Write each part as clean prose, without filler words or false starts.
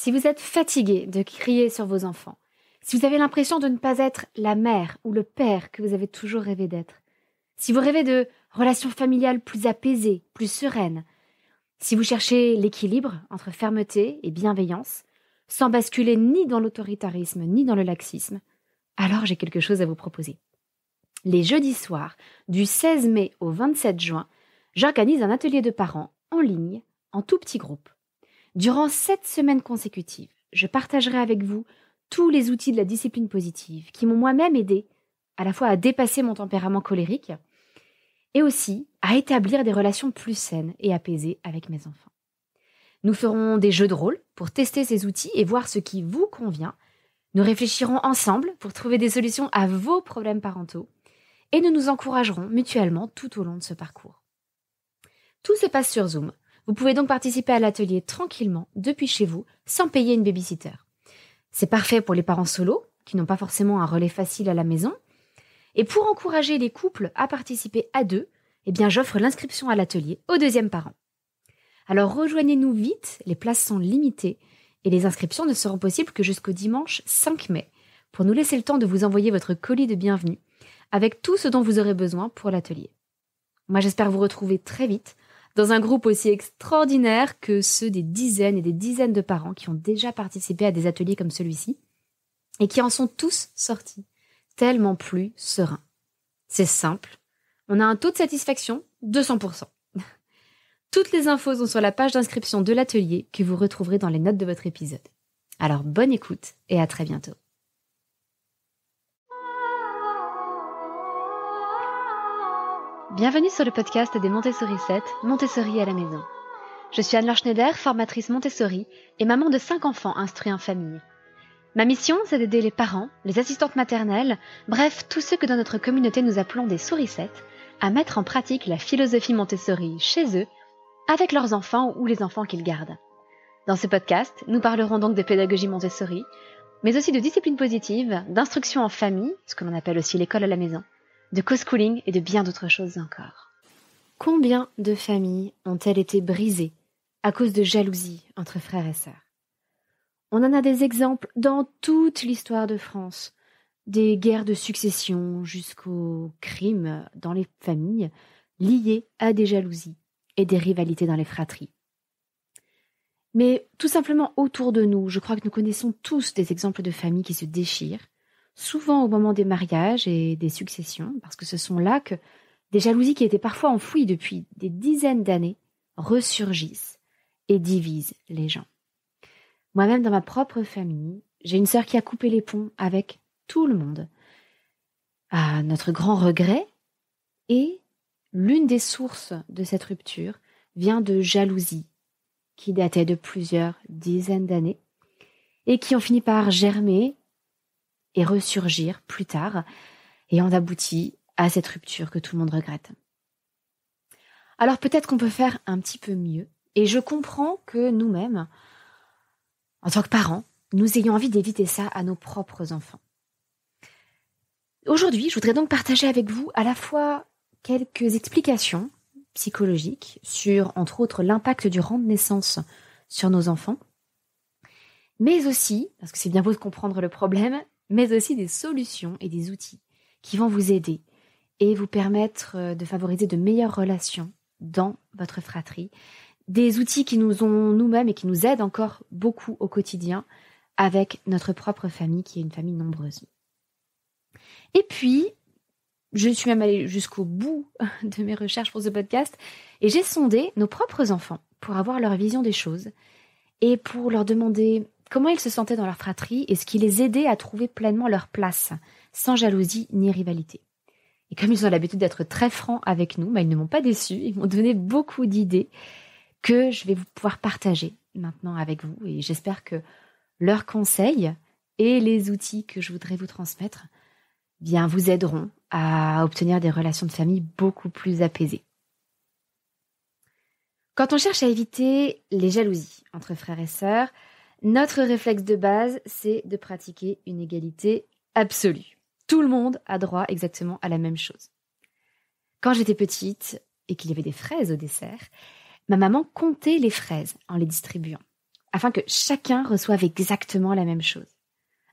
Si vous êtes fatigué de crier sur vos enfants, si vous avez l'impression de ne pas être la mère ou le père que vous avez toujours rêvé d'être, si vous rêvez de relations familiales plus apaisées, plus sereines, si vous cherchez l'équilibre entre fermeté et bienveillance, sans basculer ni dans l'autoritarisme ni dans le laxisme, alors j'ai quelque chose à vous proposer. Les jeudis soirs, du 16 mai au 27 juin, j'organise un atelier de parents en ligne, en tout petit groupe. Durant 7 semaines consécutives, je partagerai avec vous tous les outils de la discipline positive qui m'ont moi-même aidé à la fois à dépasser mon tempérament colérique et aussi à établir des relations plus saines et apaisées avec mes enfants. Nous ferons des jeux de rôle pour tester ces outils et voir ce qui vous convient. Nous réfléchirons ensemble pour trouver des solutions à vos problèmes parentaux et nous nous encouragerons mutuellement tout au long de ce parcours. Tout se passe sur Zoom. Vous pouvez donc participer à l'atelier tranquillement depuis chez vous sans payer une babysitter. C'est parfait pour les parents solos qui n'ont pas forcément un relais facile à la maison. Et pour encourager les couples à participer à deux, j'offre l'inscription à l'atelier au deuxième parent. Alors rejoignez-nous vite, les places sont limitées et les inscriptions ne seront possibles que jusqu'au dimanche 5 mai pour nous laisser le temps de vous envoyer votre colis de bienvenue avec tout ce dont vous aurez besoin pour l'atelier. Moi j'espère vous retrouver très vite dans un groupe aussi extraordinaire que ceux des dizaines et des dizaines de parents qui ont déjà participé à des ateliers comme celui-ci et qui en sont tous sortis tellement plus sereins. C'est simple, on a un taux de satisfaction de 100%. Toutes les infos sont sur la page d'inscription de l'atelier que vous retrouverez dans les notes de votre épisode. Alors bonne écoute et à très bientôt. Bienvenue sur le podcast des Montessori 7, Montessori à la maison. Je suis Anne-Laure Schneider, formatrice Montessori et maman de 5 enfants instruits en famille. Ma mission, c'est d'aider les parents, les assistantes maternelles, bref, tous ceux que dans notre communauté nous appelons des souricettes, à mettre en pratique la philosophie Montessori chez eux, avec leurs enfants ou les enfants qu'ils gardent. Dans ce podcast, nous parlerons donc de pédagogie Montessori, mais aussi de discipline positive, d'instruction en famille, ce que l'on appelle aussi l'école à la maison, de co-schooling et de bien d'autres choses encore. Combien de familles ont-elles été brisées à cause de jalousie entre frères et sœurs? On en a des exemples dans toute l'histoire de France, des guerres de succession jusqu'aux crimes dans les familles liés à des jalousies et des rivalités dans les fratries. Mais tout simplement autour de nous, je crois que nous connaissons tous des exemples de familles qui se déchirent, souvent au moment des mariages et des successions, parce que ce sont là que des jalousies qui étaient parfois enfouies depuis des dizaines d'années ressurgissent et divisent les gens. Moi-même, dans ma propre famille, j'ai une sœur qui a coupé les ponts avec tout le monde, à notre grand regret, et l'une des sources de cette rupture vient de jalousie qui datait de plusieurs dizaines d'années et qui ont fini par germer et ressurgir plus tard et ont abouti à cette rupture que tout le monde regrette. Alors peut-être qu'on peut faire un petit peu mieux et je comprends que nous-mêmes, en tant que parents, nous ayons envie d'éviter ça à nos propres enfants. Aujourd'hui, je voudrais donc partager avec vous à la fois quelques explications psychologiques sur, entre autres, l'impact du rang de naissance sur nos enfants, mais aussi, parce que c'est bien beau de comprendre le problème, mais aussi des solutions et des outils qui vont vous aider et vous permettre de favoriser de meilleures relations dans votre fratrie, des outils qui nous ont nous-mêmes et qui nous aident encore beaucoup au quotidien avec notre propre famille qui est une famille nombreuse. Et puis, je suis même allée jusqu'au bout de mes recherches pour ce podcast et j'ai sondé nos propres enfants pour avoir leur vision des choses et pour leur demander comment ils se sentaient dans leur fratrie et ce qui les aidait à trouver pleinement leur place, sans jalousie ni rivalité. Et comme ils ont l'habitude d'être très francs avec nous, ils ne m'ont pas déçu, ils m'ont donné beaucoup d'idées que je vais pouvoir partager maintenant avec vous et j'espère que leurs conseils et les outils que je voudrais vous transmettre vous aideront à obtenir des relations de famille beaucoup plus apaisées. Quand on cherche à éviter les jalousies entre frères et sœurs, notre réflexe de base, c'est de pratiquer une égalité absolue. Tout le monde a droit exactement à la même chose. Quand j'étais petite et qu'il y avait des fraises au dessert, ma maman comptait les fraises en les distribuant. afin que chacun reçoive exactement la même chose.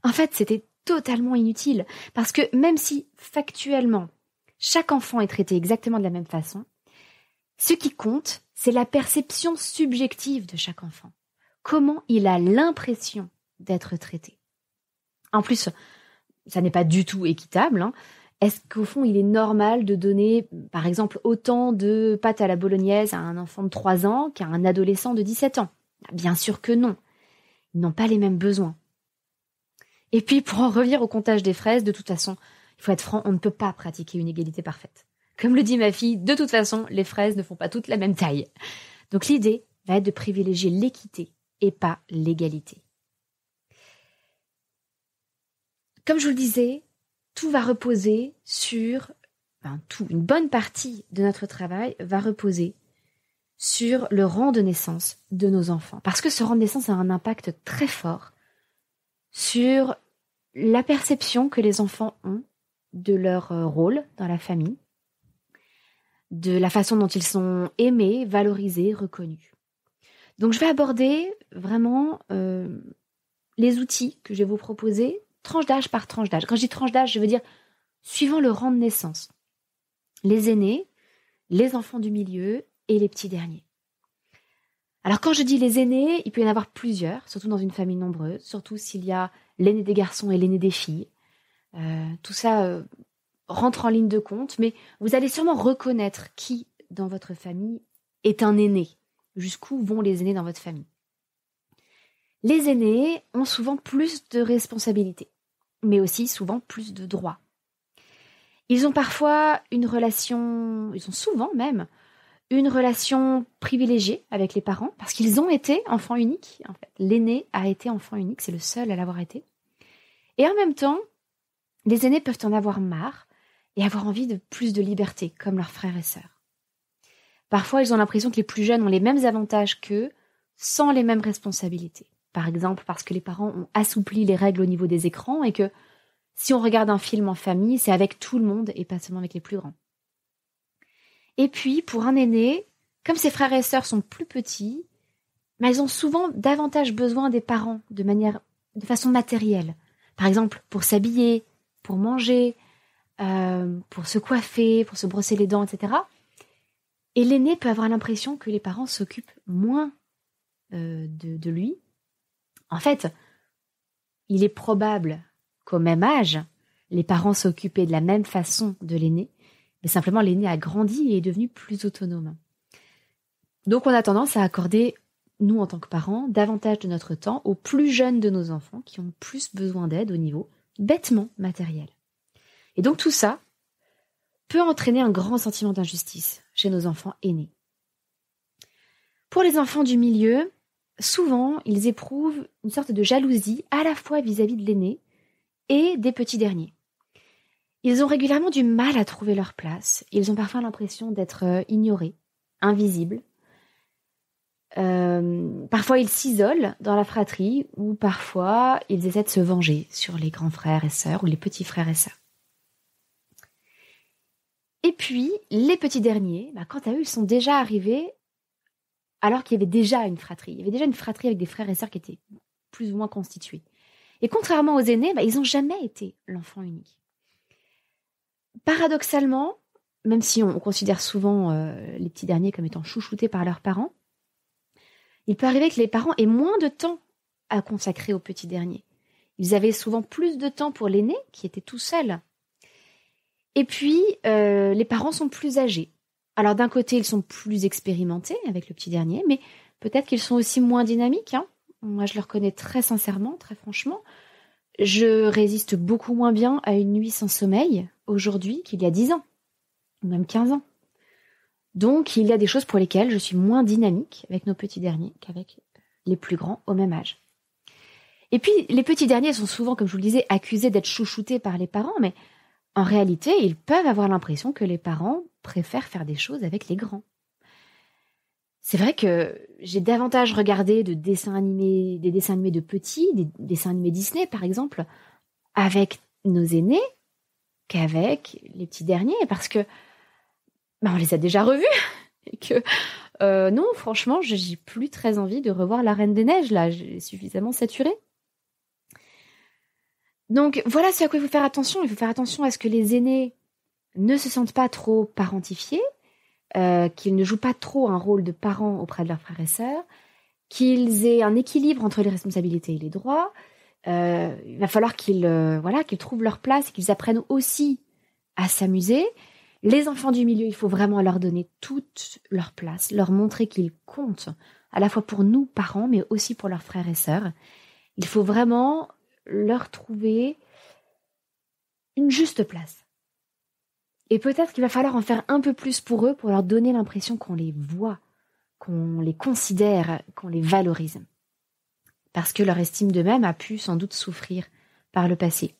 En fait, c'était totalement inutile, parce que même si factuellement, chaque enfant est traité exactement de la même façon, ce qui compte, c'est la perception subjective de chaque enfant. Comment il a l'impression d'être traité. En plus, ça n'est pas du tout équitable, hein. Est-ce qu'au fond, il est normal de donner, par exemple, autant de pâtes à la bolognaise à un enfant de 3 ans qu'à un adolescent de 17 ans? Bien sûr que non. Ils n'ont pas les mêmes besoins. Et puis, pour en revenir au comptage des fraises, de toute façon, il faut être franc, on ne peut pas pratiquer une égalité parfaite. Comme le dit ma fille, de toute façon, les fraises ne font pas toutes la même taille. Donc l'idée va être de privilégier l'équité et pas l'égalité. Comme je vous le disais, tout va reposer sur, une bonne partie de notre travail va reposer sur le rang de naissance de nos enfants. Parce que ce rang de naissance a un impact très fort sur la perception que les enfants ont de leur rôle dans la famille, de la façon dont ils sont aimés, valorisés, reconnus. Donc je vais aborder vraiment les outils que je vais vous proposer, tranche d'âge par tranche d'âge. Quand je dis tranche d'âge, je veux dire suivant le rang de naissance. Les aînés, les enfants du milieu et les petits derniers. Alors quand je dis les aînés, il peut y en avoir plusieurs, surtout dans une famille nombreuse, surtout s'il y a l'aîné des garçons et l'aîné des filles. Tout ça rentre en ligne de compte, mais vous allez sûrement reconnaître qui dans votre famille est un aîné. Jusqu'où vont les aînés dans votre famille. Les aînés ont souvent plus de responsabilités, mais aussi souvent plus de droits. Ils ont souvent même une relation privilégiée avec les parents, parce qu'ils ont été enfants uniques. En fait, l'aîné a été enfant unique, c'est le seul à l'avoir été. Et en même temps, les aînés peuvent en avoir marre et avoir envie de plus de liberté, comme leurs frères et sœurs. Parfois, ils ont l'impression que les plus jeunes ont les mêmes avantages qu'eux, sans les mêmes responsabilités. Par exemple, parce que les parents ont assoupli les règles au niveau des écrans et que si on regarde un film en famille, c'est avec tout le monde et pas seulement avec les plus grands. Et puis, pour un aîné, comme ses frères et sœurs sont plus petits, ils ont souvent davantage besoin des parents de façon matérielle. Par exemple, pour s'habiller, pour manger, pour se coiffer, pour se brosser les dents, etc. Et l'aîné peut avoir l'impression que les parents s'occupent moins de lui. En fait, il est probable qu'au même âge, les parents s'occupaient de la même façon de l'aîné, mais simplement l'aîné a grandi et est devenu plus autonome. Donc on a tendance à accorder, nous en tant que parents, davantage de notre temps aux plus jeunes de nos enfants qui ont plus besoin d'aide au niveau bêtement matériel. Et donc tout ça peut entraîner un grand sentiment d'injustice chez nos enfants aînés. Pour les enfants du milieu, souvent, ils éprouvent une sorte de jalousie à la fois vis-à-vis de l'aîné et des petits derniers. Ils ont régulièrement du mal à trouver leur place. Ils ont parfois l'impression d'être ignorés, invisibles. Parfois, ils s'isolent dans la fratrie ou parfois, ils essaient de se venger sur les grands frères et sœurs ou les petits frères et sœurs. Et puis, les petits derniers, quant à eux, ils sont déjà arrivés alors qu'il y avait déjà une fratrie. Il y avait déjà une fratrie avec des frères et sœurs qui étaient plus ou moins constitués. Et contrairement aux aînés, ils n'ont jamais été l'enfant unique. Paradoxalement, même si on considère souvent les petits derniers comme étant chouchoutés par leurs parents, il peut arriver que les parents aient moins de temps à consacrer aux petits derniers. Ils avaient souvent plus de temps pour l'aîné, qui était tout seul. Et puis, les parents sont plus âgés. Alors d'un côté, ils sont plus expérimentés avec le petit dernier, mais peut-être qu'ils sont aussi moins dynamiques. Moi, je le reconnais très sincèrement, très franchement. Je résiste beaucoup moins bien à une nuit sans sommeil aujourd'hui qu'il y a 10 ans, ou même 15 ans. Donc, il y a des choses pour lesquelles je suis moins dynamique avec nos petits derniers qu'avec les plus grands au même âge. Et puis, les petits derniers sont souvent, comme je vous le disais, accusés d'être chouchoutés par les parents, mais en réalité, ils peuvent avoir l'impression que les parents préfèrent faire des choses avec les grands. C'est vrai que j'ai davantage regardé des dessins animés de petits, des dessins animés Disney par exemple, avec nos aînés qu'avec les petits derniers, parce que on les a déjà revus et que Non, franchement, j'ai plus très envie de revoir La Reine des Neiges, là. J'ai suffisamment saturé. Donc, voilà ce à quoi il faut faire attention. Il faut faire attention à ce que les aînés ne se sentent pas trop parentifiés, qu'ils ne jouent pas trop un rôle de parents auprès de leurs frères et sœurs, qu'ils aient un équilibre entre les responsabilités et les droits. Il va falloir qu'ils trouvent leur place et qu'ils apprennent aussi à s'amuser. Les enfants du milieu, il faut vraiment leur donner toute leur place, leur montrer qu'ils comptent, à la fois pour nous, parents, mais aussi pour leurs frères et sœurs. Il faut vraiment leur trouver une juste place. Et peut-être qu'il va falloir en faire un peu plus pour eux, pour leur donner l'impression qu'on les voit, qu'on les considère, qu'on les valorise. Parce que leur estime d'eux-mêmes a pu sans doute souffrir par le passé.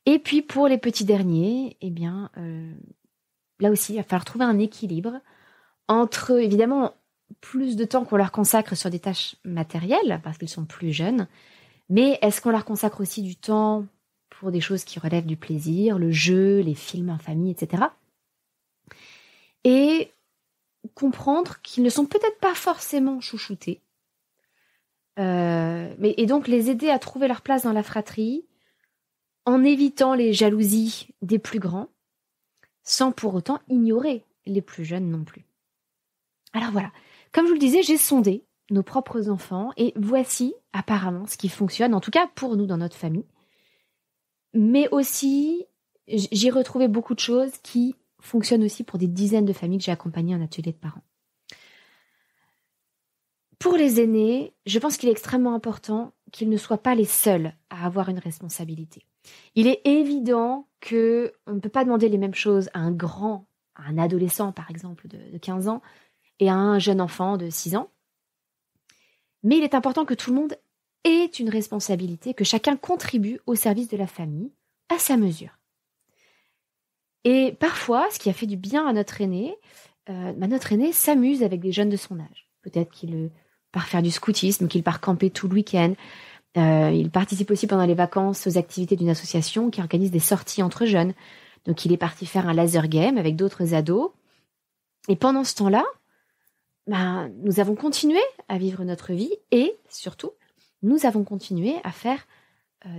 Et puis pour les petits derniers, eh bien, là aussi, il va falloir trouver un équilibre entre, évidemment, plus de temps qu'on leur consacre sur des tâches matérielles, parce qu'ils sont plus jeunes, mais est-ce qu'on leur consacre aussi du temps pour des choses qui relèvent du plaisir, le jeu, les films en famille, etc. Et comprendre qu'ils ne sont peut-être pas forcément chouchoutés, et donc les aider à trouver leur place dans la fratrie, en évitant les jalousies des plus grands, sans pour autant ignorer les plus jeunes non plus. Alors voilà, comme je vous le disais, j'ai sondé nos propres enfants et voici apparemment ce qui fonctionne, en tout cas pour nous dans notre famille. Mais aussi, j'ai retrouvé beaucoup de choses qui fonctionnent aussi pour des dizaines de familles que j'ai accompagnées en atelier de parents. Pour les aînés, je pense qu'il est extrêmement important qu'ils ne soient pas les seuls à avoir une responsabilité. Il est évident qu'on ne peut pas demander les mêmes choses à un adolescent par exemple de 15 ans et à un jeune enfant de 6 ans. Mais il est important que tout le monde ait une responsabilité, que chacun contribue au service de la famille à sa mesure. Et parfois, ce qui a fait du bien à notre aîné s'amuse avec des jeunes de son âge. Peut-être qu'il part faire du scoutisme, qu'il part camper tout le week-end. Il participe aussi pendant les vacances aux activités d'une association qui organise des sorties entre jeunes. Donc il est parti faire un laser game avec d'autres ados. Et pendant ce temps-là, nous avons continué à vivre notre vie et surtout, nous avons continué à faire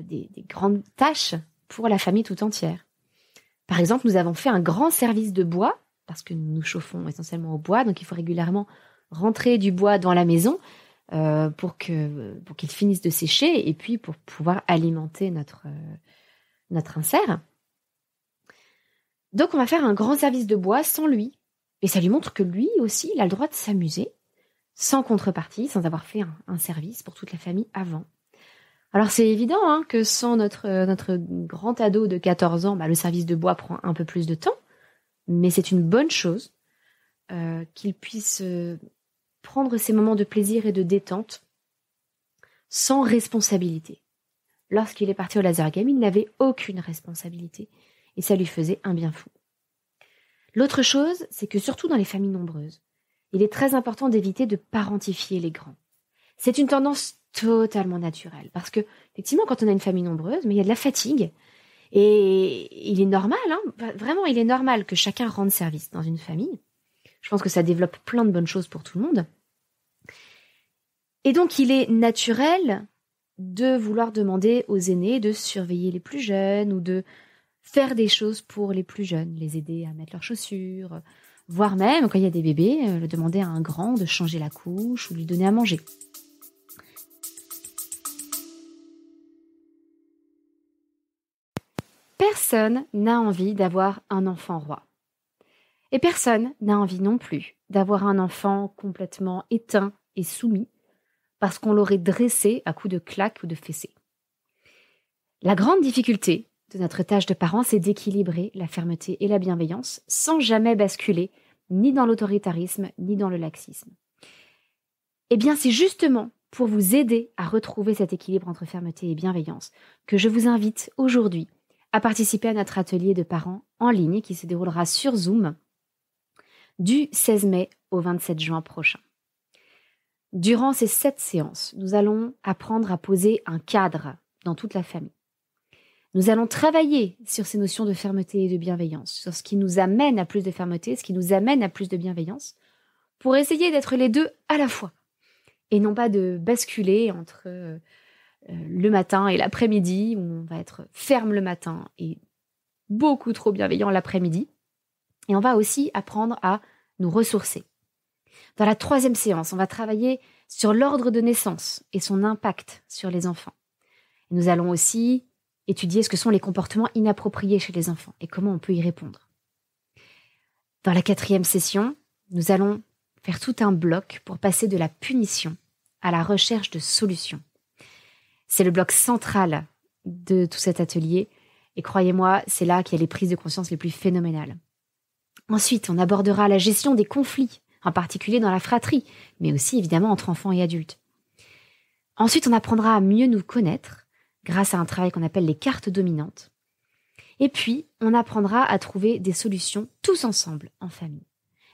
des grandes tâches pour la famille tout entière. Par exemple, nous avons fait un grand service de bois parce que nous nous chauffons essentiellement au bois, donc il faut régulièrement rentrer du bois dans la maison pour qu'il finisse de sécher et puis pour pouvoir alimenter notre insert. Donc on va faire un grand service de bois sans lui. Et ça lui montre que lui aussi, il a le droit de s'amuser, sans contrepartie, sans avoir fait un service pour toute la famille avant. Alors c'est évident que sans notre grand ado de 14 ans, le service de bois prend un peu plus de temps, mais c'est une bonne chose qu'il puisse prendre ses moments de plaisir et de détente sans responsabilité. Lorsqu'il est parti au laser game, il n'avait aucune responsabilité et ça lui faisait un bien fou. L'autre chose, c'est que surtout dans les familles nombreuses, il est très important d'éviter de parentifier les grands. C'est une tendance totalement naturelle parce que, effectivement, quand on a une famille nombreuse, il y a de la fatigue et il est normal, vraiment, il est normal que chacun rende service dans une famille. Je pense que ça développe plein de bonnes choses pour tout le monde. Et donc, il est naturel de vouloir demander aux aînés de surveiller les plus jeunes ou de faire des choses pour les plus jeunes, les aider à mettre leurs chaussures, voire même, quand il y a des bébés, demander à un grand de changer la couche ou lui donner à manger. Personne n'a envie d'avoir un enfant roi. Et personne n'a envie non plus d'avoir un enfant complètement éteint et soumis parce qu'on l'aurait dressé à coups de claques ou de fessées. La grande difficulté de notre tâche de parents, c'est d'équilibrer la fermeté et la bienveillance sans jamais basculer ni dans l'autoritarisme ni dans le laxisme. Eh bien, c'est justement pour vous aider à retrouver cet équilibre entre fermeté et bienveillance que je vous invite aujourd'hui à participer à notre atelier de parents en ligne qui se déroulera sur Zoom du 16 mai au 27 juin prochain. Durant ces 7 séances, nous allons apprendre à poser un cadre dans toute la famille. Nous allons travailler sur ces notions de fermeté et de bienveillance, sur ce qui nous amène à plus de fermeté, ce qui nous amène à plus de bienveillance, pour essayer d'être les deux à la fois. Et non pas de basculer entre le matin et l'après-midi, où on va être ferme le matin et beaucoup trop bienveillant l'après-midi. Et on va aussi apprendre à nous ressourcer. Dans la 3e séance, on va travailler sur l'ordre de naissance et son impact sur les enfants. Nous allons aussi étudier ce que sont les comportements inappropriés chez les enfants et comment on peut y répondre. Dans la 4e session, nous allons faire tout un bloc pour passer de la punition à la recherche de solutions. C'est le bloc central de tout cet atelier et croyez-moi, c'est là qu'il y a les prises de conscience les plus phénoménales. Ensuite, on abordera la gestion des conflits, en particulier dans la fratrie, mais aussi évidemment entre enfants et adultes. Ensuite, on apprendra à mieux nous connaître grâce à un travail qu'on appelle les cartes dominantes. Et puis, on apprendra à trouver des solutions tous ensemble, en famille.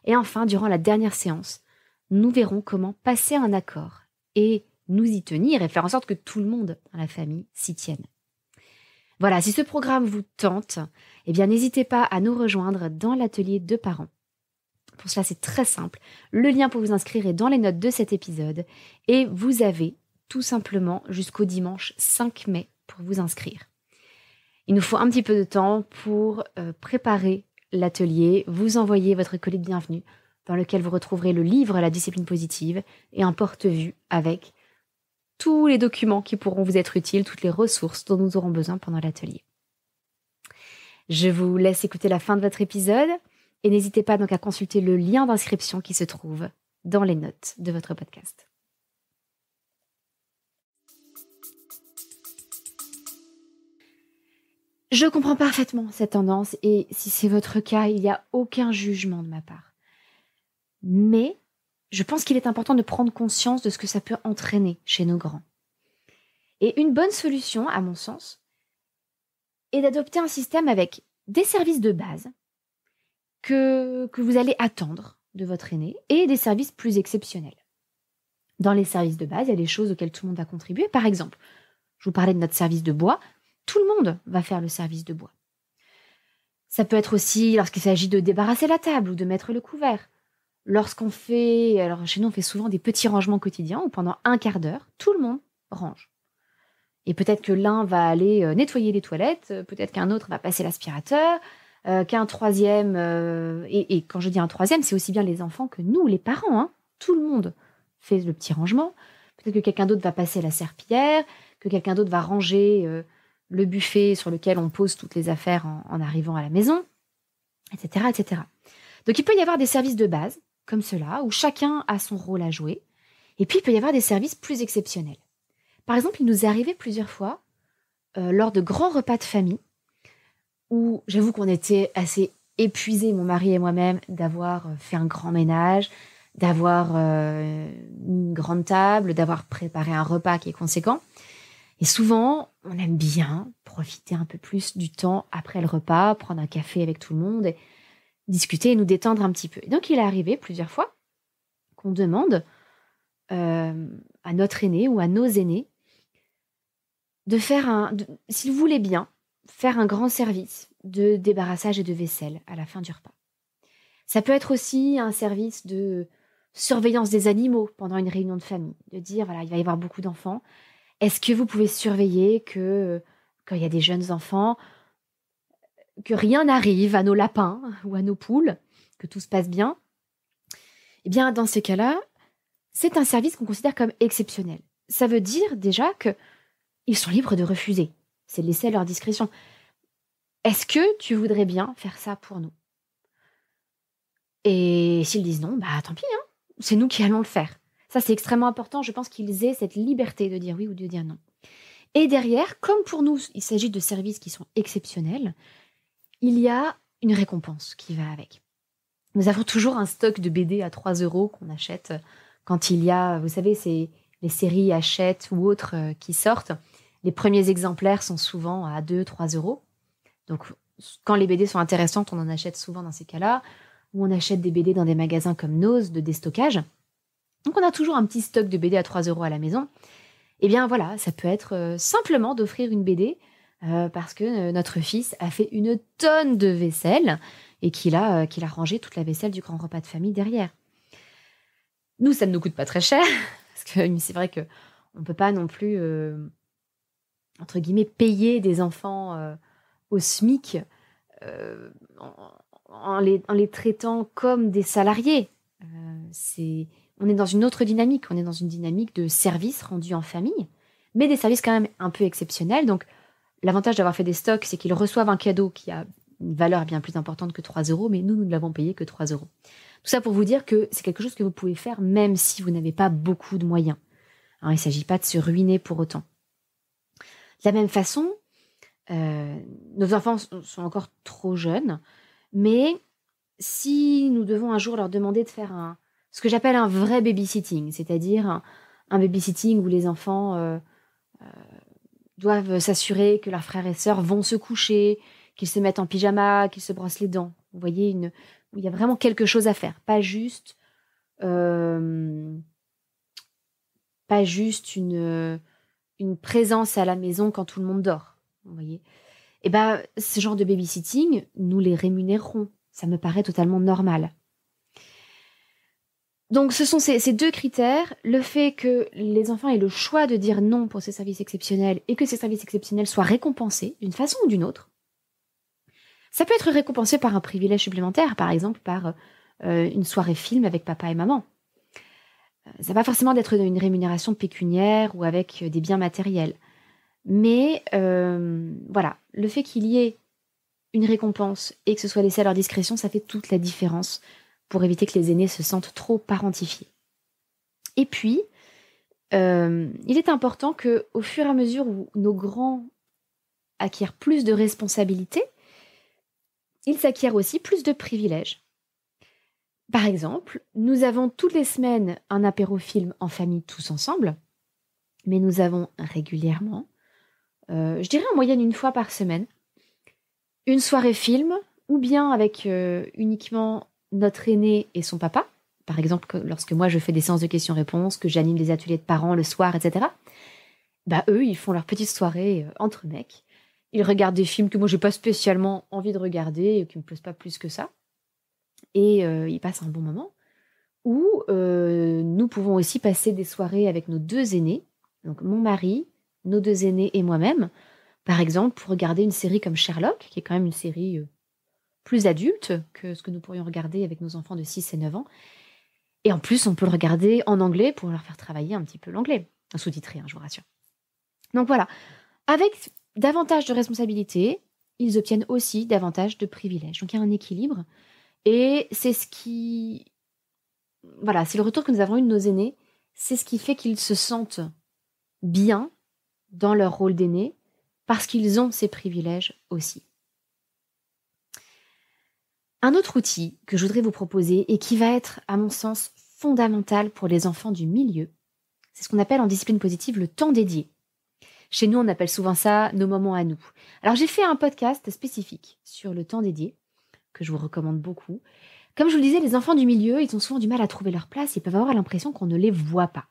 Et enfin, durant la dernière séance, nous verrons comment passer un accord et nous y tenir et faire en sorte que tout le monde dans la famille s'y tienne. Voilà, si ce programme vous tente, eh bien n'hésitez pas à nous rejoindre dans l'atelier de parents. Pour cela, c'est très simple. Le lien pour vous inscrire est dans les notes de cet épisode et vous avez tout simplement jusqu'au dimanche 5 mai pour vous inscrire. Il nous faut un petit peu de temps pour préparer l'atelier, vous envoyer votre colis de bienvenue dans lequel vous retrouverez le livre La discipline positive et un porte-vue avec tous les documents qui pourront vous être utiles, toutes les ressources dont nous aurons besoin pendant l'atelier. Je vous laisse écouter la fin de votre épisode et n'hésitez pas donc à consulter le lien d'inscription qui se trouve dans les notes de votre podcast. Je comprends parfaitement cette tendance et si c'est votre cas, il n'y a aucun jugement de ma part. Mais je pense qu'il est important de prendre conscience de ce que ça peut entraîner chez nos grands. Et une bonne solution, à mon sens, est d'adopter un système avec des services de base que vous allez attendre de votre aîné et des services plus exceptionnels. Dans les services de base, il y a des choses auxquelles tout le monde va contribuer. Par exemple, je vous parlais de notre service de bois. Tout le monde va faire le service de bois. Ça peut être aussi lorsqu'il s'agit de débarrasser la table ou de mettre le couvert. Lorsqu'on fait, alors chez nous on fait souvent des petits rangements quotidiens où pendant un quart d'heure, tout le monde range. Et peut-être que l'un va aller nettoyer les toilettes, peut-être qu'un autre va passer l'aspirateur, qu'un troisième, et quand je dis un troisième, c'est aussi bien les enfants que nous, les parents, hein. Tout le monde fait le petit rangement. Peut-être que quelqu'un d'autre va passer la serpillière, que quelqu'un d'autre va ranger le buffet sur lequel on pose toutes les affaires en arrivant à la maison, etc., etc. Donc il peut y avoir des services de base, comme cela, où chacun a son rôle à jouer, et puis il peut y avoir des services plus exceptionnels. Par exemple, il nous est arrivé plusieurs fois, lors de grands repas de famille, où j'avoue qu'on était assez épuisés, mon mari et moi-même, d'avoir fait un grand ménage, d'avoir une grande table, d'avoir préparé un repas qui est conséquent. Et souvent, on aime bien profiter un peu plus du temps après le repas, prendre un café avec tout le monde, et discuter et nous détendre un petit peu. Et donc, il est arrivé plusieurs fois qu'on demande à notre aîné ou à nos aînés de faire s'il voulait bien, faire un grand service de débarrassage et de vaisselle à la fin du repas. Ça peut être aussi un service de surveillance des animaux pendant une réunion de famille, de dire, voilà, il va y avoir beaucoup d'enfants. Est-ce que vous pouvez surveiller que, quand il y a des jeunes enfants, que rien n'arrive à nos lapins ou à nos poules, que tout se passe bien? Eh bien, dans ce cas-là, c'est un service qu'on considère comme exceptionnel. Ça veut dire déjà qu'ils sont libres de refuser. C'est laisser à leur discrétion. Est-ce que tu voudrais bien faire ça pour nous? Et s'ils disent non, bah tant pis, hein, c'est nous qui allons le faire. Ça, c'est extrêmement important. Je pense qu'ils aient cette liberté de dire oui ou de dire non. Et derrière, comme pour nous, il s'agit de services qui sont exceptionnels, il y a une récompense qui va avec. Nous avons toujours un stock de BD à 3 € qu'on achète quand il y a, vous savez, c'est les séries Hachette ou autres qui sortent. Les premiers exemplaires sont souvent à 2-3 €. Donc, quand les BD sont intéressantes, on en achète souvent dans ces cas-là, ou on achète des BD dans des magasins comme Nose de déstockage. Donc, on a toujours un petit stock de BD à 3 € à la maison. Eh bien, voilà, ça peut être simplement d'offrir une BD parce que notre fils a fait une tonne de vaisselle et qu'il a rangé toute la vaisselle du grand repas de famille derrière. Nous, ça ne nous coûte pas très cher, parce que c'est vrai qu'on ne peut pas non plus, entre guillemets, payer des enfants au SMIC euh, en, en les traitant comme des salariés. On est dans une autre dynamique, on est dans une dynamique de services rendus en famille, mais des services quand même un peu exceptionnels. Donc, l'avantage d'avoir fait des stocks, c'est qu'ils reçoivent un cadeau qui a une valeur bien plus importante que 3 euros, mais nous ne l'avons payé que 3 euros. Tout ça pour vous dire que c'est quelque chose que vous pouvez faire même si vous n'avez pas beaucoup de moyens. Alors, il ne s'agit pas de se ruiner pour autant. De la même façon, nos enfants sont encore trop jeunes, mais si nous devons un jour leur demander de faire ce que j'appelle un vrai babysitting, c'est-à-dire un babysitting où les enfants doivent s'assurer que leurs frères et sœurs vont se coucher, qu'ils se mettent en pyjama, qu'ils se brossent les dents. Vous voyez, où il y a vraiment quelque chose à faire, euh, pas juste une présence à la maison quand tout le monde dort. Vous voyez. Et ben, ce genre de babysitting, nous les rémunérerons. Ça me paraît totalement normal. Donc, ce sont ces deux critères, le fait que les enfants aient le choix de dire non pour ces services exceptionnels et que ces services exceptionnels soient récompensés d'une façon ou d'une autre. Ça peut être récompensé par un privilège supplémentaire, par exemple par une soirée film avec papa et maman. Ça va pas forcément d'être une rémunération pécuniaire ou avec des biens matériels. Mais voilà, le fait qu'il y ait une récompense et que ce soit laissé à leur discrétion, ça fait toute la différence pour éviter que les aînés se sentent trop parentifiés. Et puis, il est important qu'au fur et à mesure où nos grands acquièrent plus de responsabilités, ils s'acquièrent aussi plus de privilèges. Par exemple, nous avons toutes les semaines un apéro film en famille tous ensemble, mais nous avons régulièrement, je dirais en moyenne une fois par semaine, une soirée film, ou bien avec uniquement notre aîné et son papa. Par exemple, lorsque moi je fais des séances de questions-réponses, que j'anime des ateliers de parents le soir, etc. Bah eux, ils font leur petite soirée entre mecs. Ils regardent des films que moi j'ai pas spécialement envie de regarder et qui me plaisent pas plus que ça. Et ils passent un bon moment. Ou nous pouvons aussi passer des soirées avec nos deux aînés, donc mon mari, nos deux aînés et moi-même, par exemple pour regarder une série comme Sherlock, qui est quand même une série plus adulte que ce que nous pourrions regarder avec nos enfants de 6 et 9 ans. Et en plus, on peut le regarder en anglais pour leur faire travailler un petit peu l'anglais. Sous-titré, je vous rassure. Donc voilà, avec davantage de responsabilités, ils obtiennent aussi davantage de privilèges. Donc il y a un équilibre. Et c'est ce qui... Voilà, c'est le retour que nous avons eu de nos aînés. C'est ce qui fait qu'ils se sentent bien dans leur rôle d'aîné, parce qu'ils ont ces privilèges aussi. Un autre outil que je voudrais vous proposer et qui va être, à mon sens, fondamental pour les enfants du milieu, c'est ce qu'on appelle en discipline positive le temps dédié. Chez nous, on appelle souvent ça nos moments à nous. Alors, j'ai fait un podcast spécifique sur le temps dédié, que je vous recommande beaucoup. Comme je vous le disais, les enfants du milieu, ils ont souvent du mal à trouver leur place, ils peuvent avoir l'impression qu'on ne les voit pas,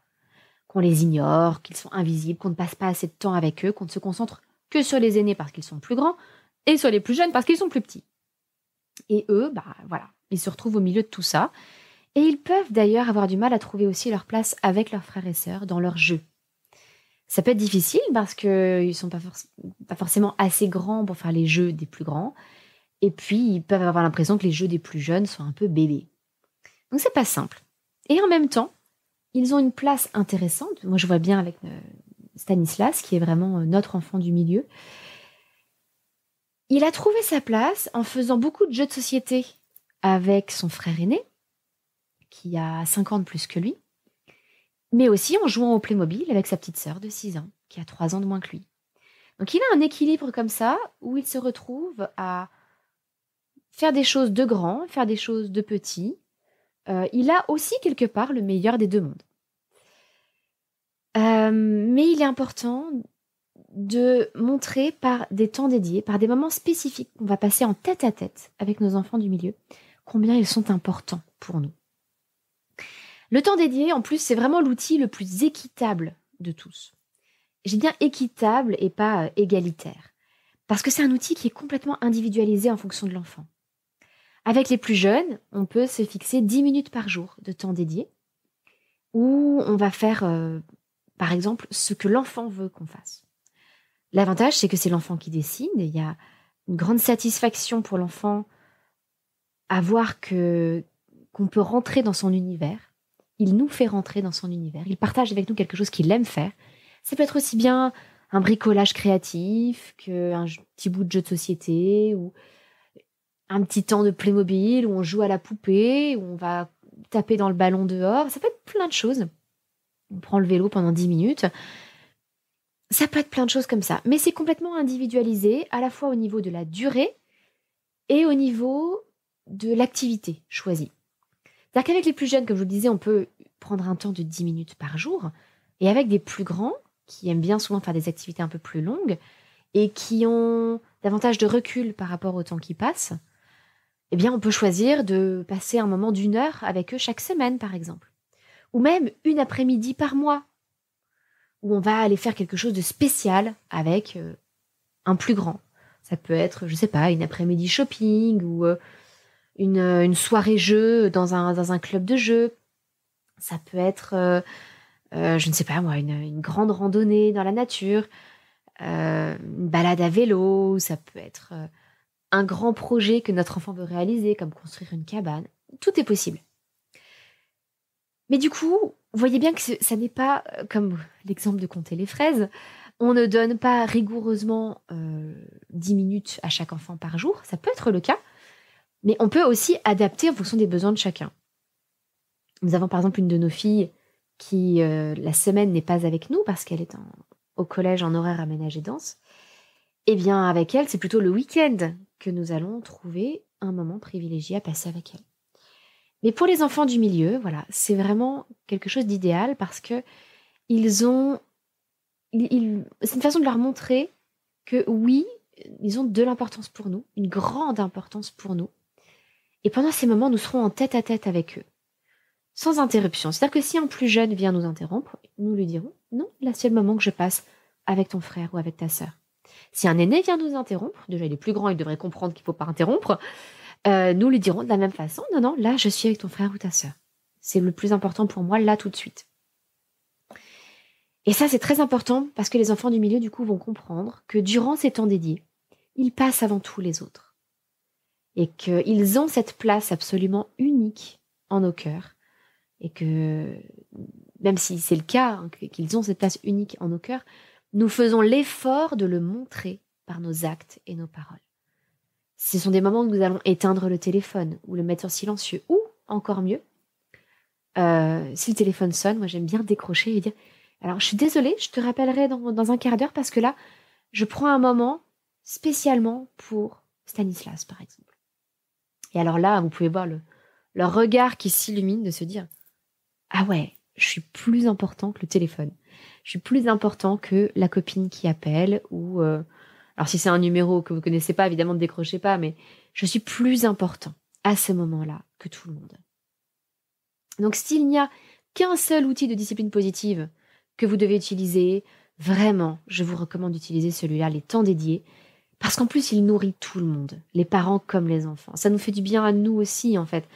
qu'on les ignore, qu'ils sont invisibles, qu'on ne passe pas assez de temps avec eux, qu'on ne se concentre que sur les aînés parce qu'ils sont plus grands et sur les plus jeunes parce qu'ils sont plus petits. Et eux, voilà, ils se retrouvent au milieu de tout ça. Et ils peuvent d'ailleurs avoir du mal à trouver aussi leur place avec leurs frères et sœurs dans leur jeu. Ça peut être difficile parce qu'ils ne sont pas forcément assez grands pour faire les jeux des plus grands. Et puis, ils peuvent avoir l'impression que les jeux des plus jeunes sont un peu bébés. Donc, c'est pas simple. Et en même temps, ils ont une place intéressante. Moi, je vois bien avec Stanislas, qui est vraiment notre enfant du milieu. Il a trouvé sa place en faisant beaucoup de jeux de société avec son frère aîné, qui a 5 ans de plus que lui, mais aussi en jouant au Playmobil avec sa petite sœur de 6 ans, qui a 3 ans de moins que lui. Donc il a un équilibre comme ça, où il se retrouve à faire des choses de grands, faire des choses de petits. Il a aussi quelque part le meilleur des deux mondes. Mais il est important de montrer par des temps dédiés, par des moments spécifiques qu'on va passer en tête-à-tête avec nos enfants du milieu, combien ils sont importants pour nous. Le temps dédié, en plus, c'est vraiment l'outil le plus équitable de tous. J'ai bien équitable et pas égalitaire, parce que c'est un outil qui est complètement individualisé en fonction de l'enfant. Avec les plus jeunes, on peut se fixer 10 minutes par jour de temps dédié. où on va faire, par exemple, ce que l'enfant veut qu'on fasse. L'avantage, c'est que c'est l'enfant qui décide. Il y a une grande satisfaction pour l'enfant à voir qu'on peut rentrer dans son univers. Il nous fait rentrer dans son univers. Il partage avec nous quelque chose qu'il aime faire. Ça peut être aussi bien un bricolage créatif qu'un petit bout de jeu de société ou un petit temps de Playmobil où on joue à la poupée, où on va taper dans le ballon dehors. Ça peut être plein de choses. On prend le vélo pendant 10 minutes. Ça peut être plein de choses comme ça. Mais c'est complètement individualisé, à la fois au niveau de la durée et au niveau de l'activité choisie. C'est-à-dire qu'avec les plus jeunes, comme je vous le disais, on peut prendre un temps de 10 minutes par jour. Et avec des plus grands, qui aiment bien souvent faire des activités un peu plus longues et qui ont davantage de recul par rapport au temps qui passe, eh bien, on peut choisir de passer un moment d'1 heure avec eux chaque semaine, par exemple. Ou même une après-midi par mois, où on va aller faire quelque chose de spécial avec un plus grand. Ça peut être, je sais pas, une après-midi shopping ou une soirée jeu dans un club de jeu. Ça peut être, je ne sais pas moi, une grande randonnée dans la nature, une balade à vélo. Ça peut être un grand projet que notre enfant veut réaliser, comme construire une cabane. Tout est possible. Mais du coup, vous voyez bien que ça n'est pas comme l'exemple de compter les fraises. On ne donne pas rigoureusement 10 minutes à chaque enfant par jour. Ça peut être le cas, mais on peut aussi adapter en fonction des besoins de chacun. Nous avons par exemple une de nos filles qui, la semaine, n'est pas avec nous parce qu'elle est au collège en horaire aménagé dense. Eh bien, avec elle, c'est plutôt le week-end que nous allons trouver un moment privilégié à passer avec elle. Mais pour les enfants du milieu, voilà, c'est vraiment quelque chose d'idéal parce que c'est une façon de leur montrer que oui, ils ont de l'importance pour nous, une grande importance pour nous. Et pendant ces moments, nous serons en tête à tête avec eux, sans interruption. C'est-à-dire que si un plus jeune vient nous interrompre, nous lui dirons non, là c'est le moment que je passe avec ton frère ou avec ta sœur. Si un aîné vient nous interrompre, déjà il est plus grand, il devrait comprendre qu'il ne faut pas interrompre. Nous lui dirons de la même façon, non, là, je suis avec ton frère ou ta sœur. C'est le plus important pour moi, là, tout de suite. Et ça, c'est très important parce que les enfants du milieu, du coup, vont comprendre que durant ces temps dédiés, ils passent avant tous les autres. Et qu'ils ont cette place absolument unique en nos cœurs. Et que, même si c'est le cas, hein, qu'ils ont cette place unique en nos cœurs, nous faisons l'effort de le montrer par nos actes et nos paroles. Ce sont des moments où nous allons éteindre le téléphone ou le mettre en silencieux. Ou, encore mieux, si le téléphone sonne, moi j'aime bien décrocher et dire « Alors, je suis désolée, je te rappellerai dans un quart d'heure parce que là, je prends un moment spécialement pour Stanislas, par exemple. » Et alors là, vous pouvez voir leur regard qui s'illumine de se dire « Ah ouais, je suis plus important que le téléphone. Je suis plus important que la copine qui appelle ou... alors si c'est un numéro que vous ne connaissez pas, évidemment ne décrochez pas, mais je suis plus important à ce moment-là que tout le monde. » Donc s'il n'y a qu'un seul outil de discipline positive que vous devez utiliser, vraiment, je vous recommande d'utiliser celui-là, les temps dédiés, parce qu'en plus il nourrit tout le monde, les parents comme les enfants. Ça nous fait du bien à nous aussi en fait,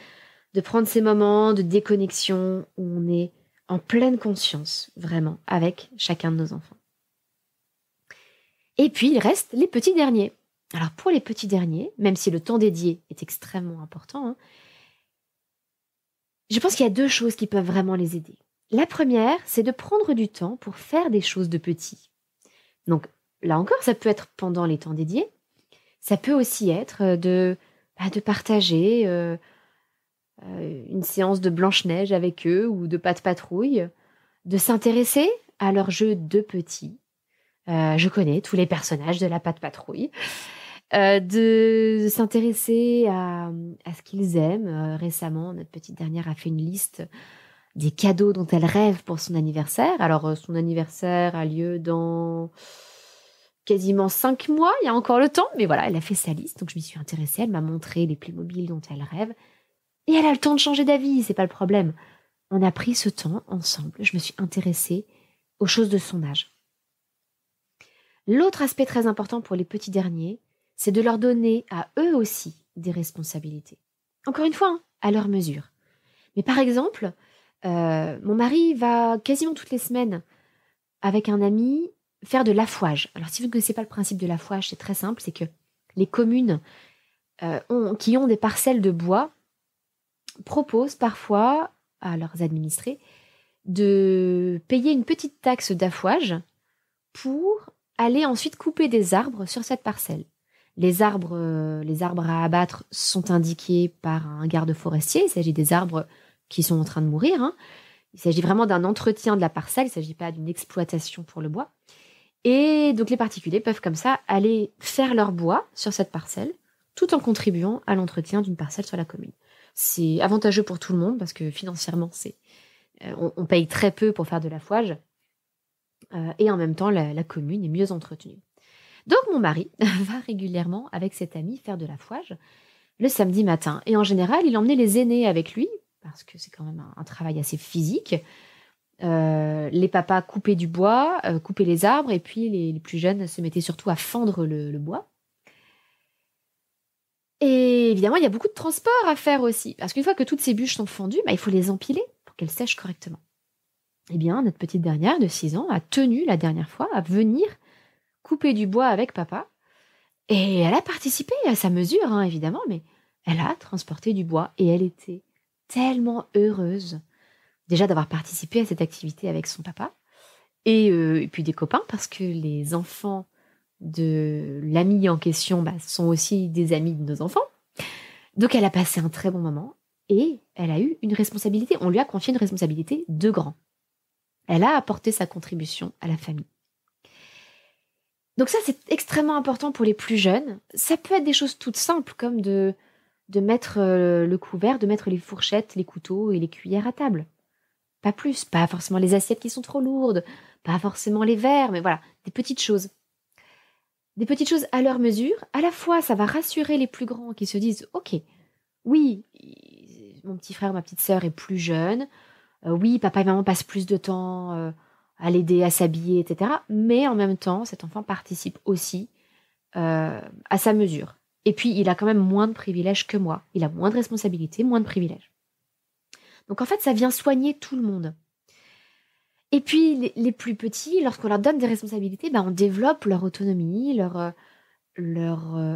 de prendre ces moments de déconnexion où on est en pleine conscience, vraiment, avec chacun de nos enfants. Et puis, il reste les petits derniers. Alors, pour les petits derniers, même si le temps dédié est extrêmement important, je pense qu'il y a 2 choses qui peuvent vraiment les aider. La première, c'est de prendre du temps pour faire des choses de petits. Donc, là encore, ça peut être pendant les temps dédiés. Ça peut aussi être de partager une séance de Blanche-Neige avec eux ou de Pat' Patrouille, de s'intéresser à leurs jeux de petits. Je connais tous les personnages de la Pat' Patrouille. De s'intéresser à ce qu'ils aiment. Récemment, notre petite dernière a fait une liste des cadeaux dont elle rêve pour son anniversaire. Alors, son anniversaire a lieu dans quasiment 5 mois, il y a encore le temps. Mais voilà, elle a fait sa liste, donc je m'y suis intéressée. Elle m'a montré les Playmobil dont elle rêve. Et elle a le temps de changer d'avis, c'est pas le problème. On a pris ce temps ensemble. Je me suis intéressée aux choses de son âge. L'autre aspect très important pour les petits derniers, c'est de leur donner à eux aussi des responsabilités. Encore une fois, à leur mesure. Mais par exemple, Mon mari va quasiment toutes les semaines, avec un ami, faire de l'affouage. Alors, si vous ne connaissez pas le principe de l'affouage, c'est très simple, c'est que les communes qui ont des parcelles de bois proposent parfois à leurs administrés de payer une petite taxe d'affouage pour aller ensuite couper des arbres sur cette parcelle. Les arbres à abattre sont indiqués par un garde forestier. Il s'agit des arbres qui sont en train de mourir, hein. Il s'agit vraiment d'un entretien de la parcelle. Il ne s'agit pas d'une exploitation pour le bois. Et donc les particuliers peuvent comme ça aller faire leur bois sur cette parcelle, tout en contribuant à l'entretien d'une parcelle sur la commune. C'est avantageux pour tout le monde parce que financièrement, on paye très peu pour faire de l'affouage. Et en même temps, la commune est mieux entretenue. Donc mon mari va régulièrement avec cet ami faire de l'affouage le samedi matin. Et en général, il emmenait les aînés avec lui, parce que c'est quand même un travail assez physique. Les papas coupaient du bois, coupaient les arbres, et puis les plus jeunes se mettaient surtout à fendre le bois. Et évidemment, il y a beaucoup de transport à faire aussi, parce qu'une fois que toutes ces bûches sont fendues, il faut les empiler pour qu'elles sèchent correctement. Eh bien, notre petite dernière de 6 ans a tenu la dernière fois à venir couper du bois avec papa. Et elle a participé à sa mesure, hein, évidemment, mais elle a transporté du bois et elle était tellement heureuse déjà d'avoir participé à cette activité avec son papa et puis des copains, parce que les enfants de l'ami en question sont aussi des amis de nos enfants. Donc elle a passé un très bon moment et elle a eu une responsabilité. On lui a confié une responsabilité de grand. Elle a apporté sa contribution à la famille. Donc ça, c'est extrêmement important pour les plus jeunes. Ça peut être des choses toutes simples, comme de mettre le couvert, de mettre les fourchettes, les couteaux et les cuillères à table. Pas plus, pas forcément les assiettes qui sont trop lourdes, pas forcément les verres, mais voilà, des petites choses. Des petites choses à leur mesure. À la fois, ça va rassurer les plus grands qui se disent « Ok, oui, mon petit frère, ma petite sœur est plus jeune. Oui, papa et maman passent plus de temps à l'aider à s'habiller, etc. Mais en même temps, cet enfant participe aussi à sa mesure. Et puis, il a quand même moins de privilèges que moi. Il a moins de responsabilités, moins de privilèges. Donc, en fait, ça vient soigner tout le monde. Et puis, les plus petits, lorsqu'on leur donne des responsabilités, on développe leur autonomie, leur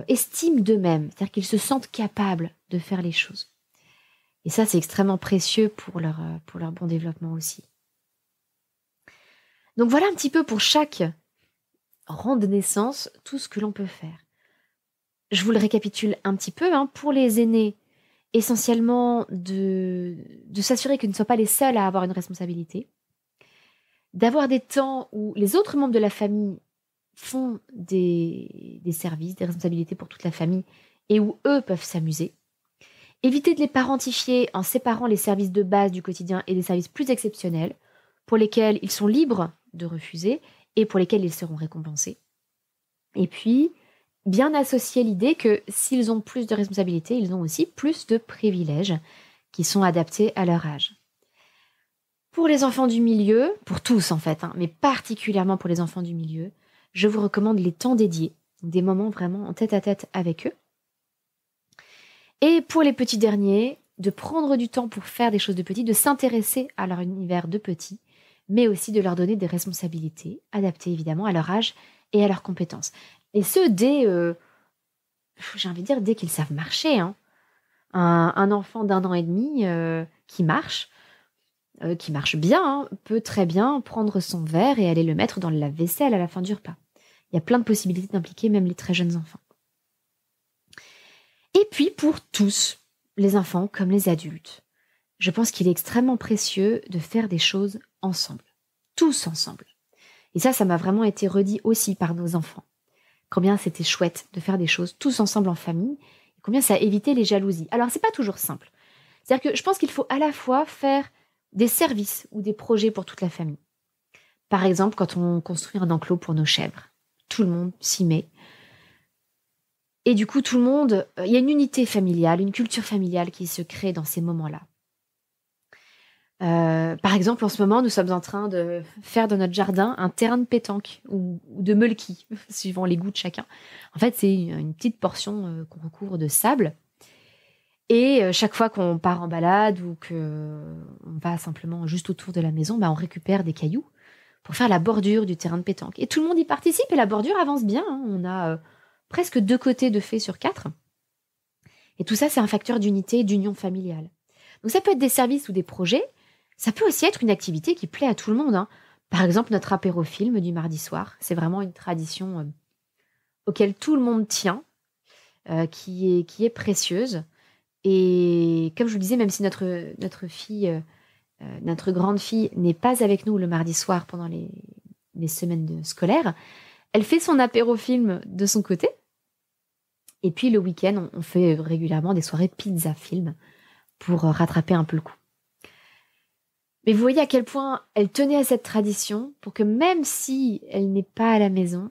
estime d'eux-mêmes. C'est-à-dire qu'ils se sentent capables de faire les choses. Et ça, c'est extrêmement précieux pour leur bon développement aussi. Donc voilà un petit peu pour chaque rang de naissance, tout ce que l'on peut faire. Je vous le récapitule un petit peu. Pour les aînés, essentiellement de s'assurer qu'ils ne soient pas les seuls à avoir une responsabilité. D'avoir des temps où les autres membres de la famille font des services, des responsabilités pour toute la famille et où eux peuvent s'amuser. Éviter de les parentifier en séparant les services de base du quotidien et des services plus exceptionnels pour lesquels ils sont libres de refuser et pour lesquels ils seront récompensés. Et puis, bien associer l'idée que s'ils ont plus de responsabilités, ils ont aussi plus de privilèges qui sont adaptés à leur âge. Pour les enfants du milieu, pour tous en fait, mais particulièrement pour les enfants du milieu, je vous recommande les temps dédiés, des moments vraiment en tête-à-tête avec eux. Et pour les petits derniers, de prendre du temps pour faire des choses de petits, de s'intéresser à leur univers de petits, mais aussi de leur donner des responsabilités, adaptées évidemment à leur âge et à leurs compétences. Et ce, dès qu'ils savent marcher. Un enfant d'1 an et demi qui marche bien, peut très bien prendre son verre et aller le mettre dans le lave-vaisselle à la fin du repas. Il y a plein de possibilités d'impliquer même les très jeunes enfants. Et puis pour tous, les enfants comme les adultes, je pense qu'il est extrêmement précieux de faire des choses ensemble, tous ensemble. Et ça m'a vraiment été redit aussi par nos enfants. Combien c'était chouette de faire des choses tous ensemble en famille, et combien ça a évité les jalousies. Alors c'est pas toujours simple. C'est-à-dire que je pense qu'il faut à la fois faire des services ou des projets pour toute la famille. Par exemple, quand on construit un enclos pour nos chèvres, tout le monde s'y met. Et du coup, tout le monde, il y a une unité familiale, une culture familiale qui se crée dans ces moments-là. Par exemple, en ce moment, nous sommes en train de faire dans notre jardin un terrain de pétanque ou de mulky, suivant les goûts de chacun. En fait, c'est une petite portion qu'on recouvre de sable. Et chaque fois qu'on part en balade ou qu'on va simplement juste autour de la maison, on récupère des cailloux pour faire la bordure du terrain de pétanque. Et tout le monde y participe et la bordure avance bien. On a presque 2 côtés de fées sur 4. Et tout ça, c'est un facteur d'unité et d'union familiale. Donc ça peut être des services ou des projets. Ça peut aussi être une activité qui plaît à tout le monde. Par exemple, notre apéro-film du mardi soir. C'est vraiment une tradition auquel tout le monde tient, qui est précieuse. Et comme je vous le disais, même si notre grande fille n'est pas avec nous le mardi soir pendant les semaines scolaires, elle fait son apéro-film de son côté. Et puis le week-end, on fait régulièrement des soirées pizza-film pour rattraper un peu le coup. Mais vous voyez à quel point elle tenait à cette tradition pour que même si elle n'est pas à la maison,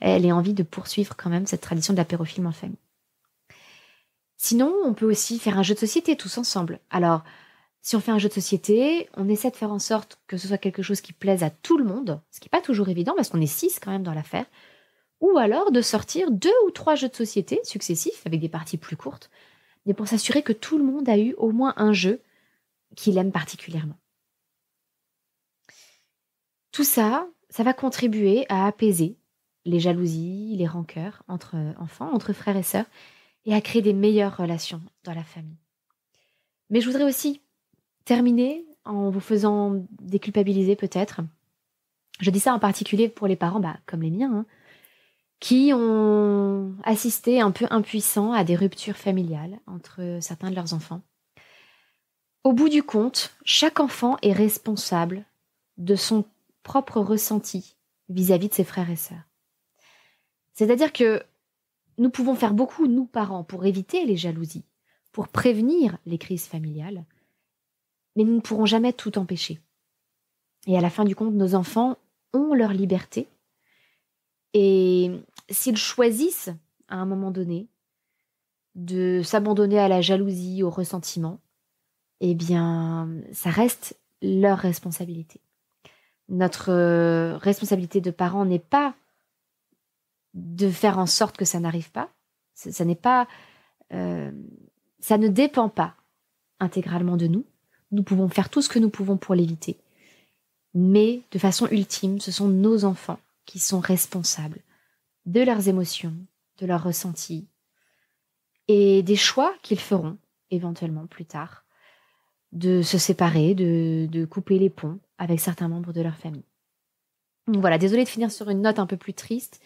elle ait envie de poursuivre quand même cette tradition de l'apéro-film en famille. Sinon, on peut aussi faire un jeu de société tous ensemble. Alors, si on fait un jeu de société, on essaie de faire en sorte que ce soit quelque chose qui plaise à tout le monde, ce qui n'est pas toujours évident parce qu'on est 6 quand même dans l'affaire, ou alors de sortir 2 ou 3 jeux de société successifs avec des parties plus courtes, mais pour s'assurer que tout le monde a eu au moins un jeu qu'il aime particulièrement. Tout ça, ça va contribuer à apaiser les jalousies, les rancœurs entre enfants, entre frères et sœurs, et à créer des meilleures relations dans la famille. Mais je voudrais aussi terminer en vous faisant déculpabiliser peut-être. Je dis ça en particulier pour les parents, comme les miens, qui ont assisté un peu impuissants à des ruptures familiales entre certains de leurs enfants. Au bout du compte, chaque enfant est responsable de son propre ressenti vis-à-vis de ses frères et sœurs. C'est-à-dire que nous pouvons faire beaucoup, nous parents, pour éviter les jalousies, pour prévenir les crises familiales, mais nous ne pourrons jamais tout empêcher. Et à la fin du compte, nos enfants ont leur liberté, et s'ils choisissent, à un moment donné, de s'abandonner à la jalousie, au ressentiment, eh bien, ça reste leur responsabilité. Notre responsabilité de parents n'est pas de faire en sorte que ça n'arrive pas. Ça n'est pas, ça ne dépend pas intégralement de nous. Nous pouvons faire tout ce que nous pouvons pour l'éviter. Mais de façon ultime, ce sont nos enfants qui sont responsables de leurs émotions, de leurs ressentis et des choix qu'ils feront éventuellement plus tard, de se séparer, de couper les ponts avec certains membres de leur famille. Donc voilà, désolée de finir sur une note un peu plus triste,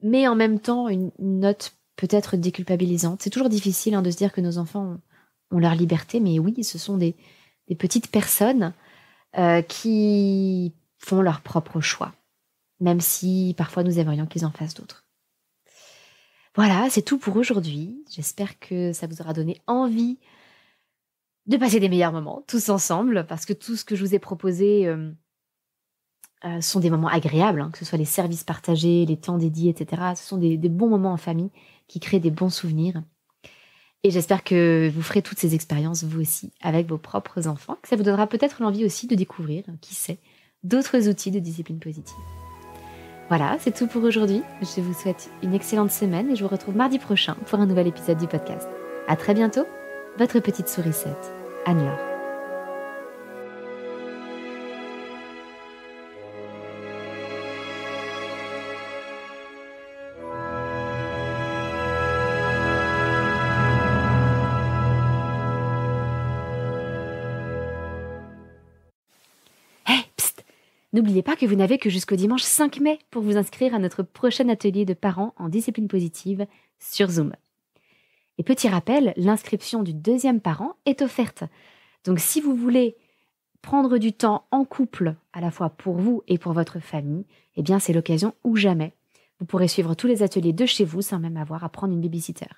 mais en même temps une note peut-être déculpabilisante. C'est toujours difficile de se dire que nos enfants ont leur liberté, mais oui, ce sont des petites personnes qui font leurs propres choix, même si parfois nous aimerions qu'ils en fassent d'autres. Voilà, c'est tout pour aujourd'hui. J'espère que ça vous aura donné envie de passer des meilleurs moments tous ensemble, parce que tout ce que je vous ai proposé sont des moments agréables, que ce soit les services partagés, les temps dédiés, etc. Ce sont des bons moments en famille qui créent des bons souvenirs. Et j'espère que vous ferez toutes ces expériences, vous aussi, avec vos propres enfants, que ça vous donnera peut-être l'envie aussi de découvrir, qui sait, d'autres outils de discipline positive. Voilà, c'est tout pour aujourd'hui. Je vous souhaite une excellente semaine et je vous retrouve mardi prochain pour un nouvel épisode du podcast. À très bientôt, votre petite sourisette, Anne-Laure. N'oubliez pas que vous n'avez que jusqu'au dimanche 5 mai pour vous inscrire à notre prochain atelier de parents en discipline positive sur Zoom. Et petit rappel, l'inscription du 2e parent est offerte. Donc si vous voulez prendre du temps en couple, à la fois pour vous et pour votre famille, eh bien c'est l'occasion ou jamais. Vous pourrez suivre tous les ateliers de chez vous sans même avoir à prendre une babysitter.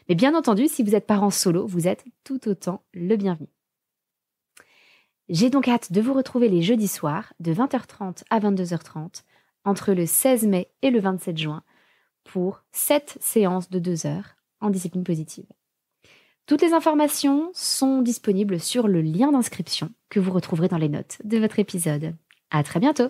Mais bien entendu, si vous êtes parent solo, vous êtes tout autant le bienvenu. J'ai donc hâte de vous retrouver les jeudis soirs de 20h30 à 22h30 entre le 16 mai et le 27 juin pour 7 séances de 2 heures en discipline positive. Toutes les informations sont disponibles sur le lien d'inscription que vous retrouverez dans les notes de votre épisode. À très bientôt!